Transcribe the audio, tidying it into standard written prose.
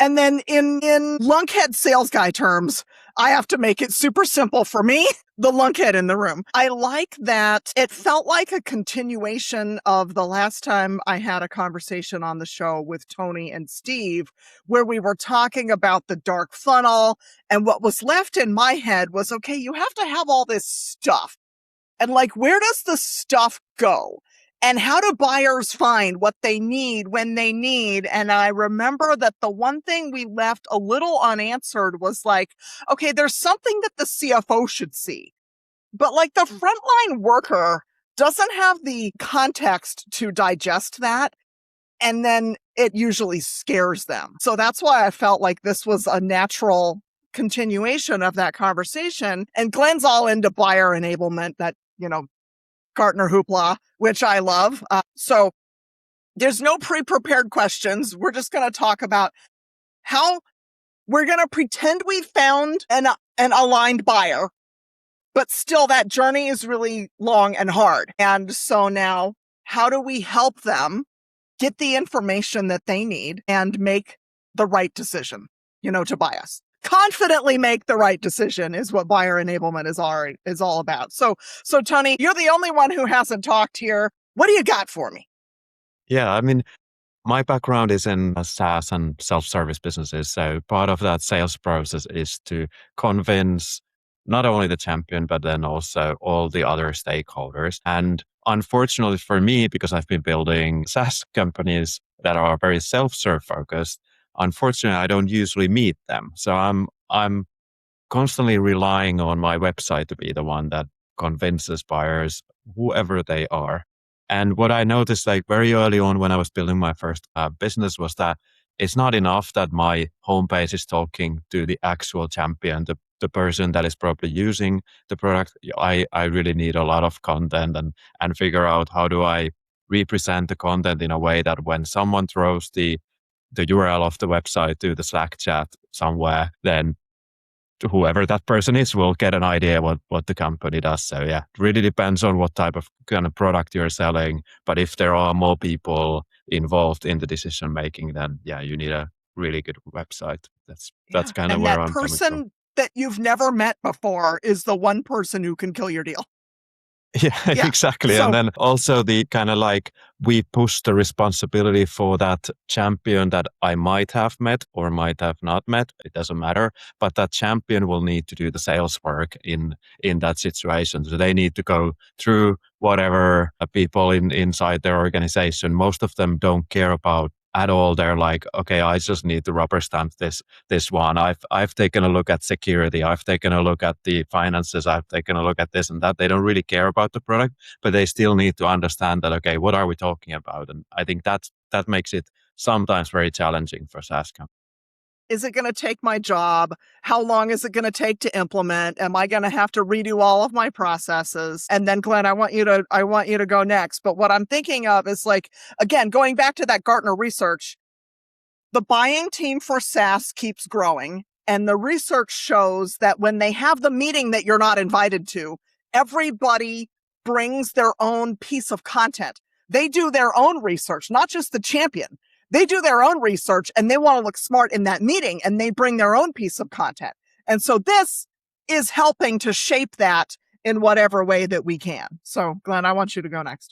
And then in lunkhead sales guy terms, I have to make it super simple for me, the lunkhead in the room. I like that it felt like a continuation of the last time I had a conversation on the show with Tony and Steve, where we were talking about the dark funnel. And what was left in my head was, okay, you have to have all this stuff. And like, where does the stuff go? And how do buyers find what they need when they need? And I remember that the one thing we left a little unanswered was like, okay, there's something that the CFO should see, but like the frontline worker doesn't have the context to digest that. And then it usually scares them. So that's why I felt like this was a natural continuation of that conversation. And Glenn's all into buyer enablement, that, Gartner hoopla, which I love. So there's no pre-prepared questions. We're just going to talk about how we're going to pretend we found an aligned buyer, but still that journey is really long and hard. And so now, how do we help them get the information that they need and make the right decision, to buy us? Confidently make the right decision is what buyer enablement is all about. So Tony, you're the only one who hasn't talked here. What do you got for me? Yeah, I mean, my background is in SaaS and self-service businesses. So part of that sales process is to convince not only the champion, but then also all the other stakeholders. And unfortunately for me, because I've been building SaaS companies that are very self-serve focused, unfortunately, I don't usually meet them. So I'm constantly relying on my website to be the one that convinces buyers, whoever they are. And what I noticed like very early on when I was building my first business was that it's not enough that my homepage is talking to the actual champion, the person that is probably using the product. I really need a lot of content and figure out how do I represent the content in a way that when someone throws the URL of the website to the Slack chat somewhere, then whoever that person is will get an idea what the company does. So yeah, it really depends on what type of kind of product you're selling. But if there are more people involved in the decision making, then yeah, you need a really good website. That's kind of where I'm coming from. And that person that you've never met before is the one person who can kill your deal. Yeah, exactly. And then also the kind of like we push the responsibility for that champion that I might have met or might have not met. It doesn't matter. But that champion will need to do the sales work in that situation. So they need to go through whatever people inside their organization. Most of them don't care about at all. They're like, okay, I just need to rubber stamp this one. I've taken a look at security. I've taken a look at the finances. I've taken a look at this and that. They don't really care about the product, but they still need to understand that, okay, what are we talking about? And I think that makes it sometimes very challenging for SaaS companies. Is it going to take my job? How long is it going to take to implement? Am I going to have to redo all of my processes? And then Glenn, I want you to go next. But what I'm thinking of is like, again, going back to that Gartner research, the buying team for SaaS keeps growing. And the research shows that when they have the meeting that you're not invited to, everybody brings their own piece of content. They do their own research, not just the champion. They do their own research and they want to look smart in that meeting and they bring their own piece of content. And so this is helping to shape that in whatever way that we can. So Glenn, I want you to go next.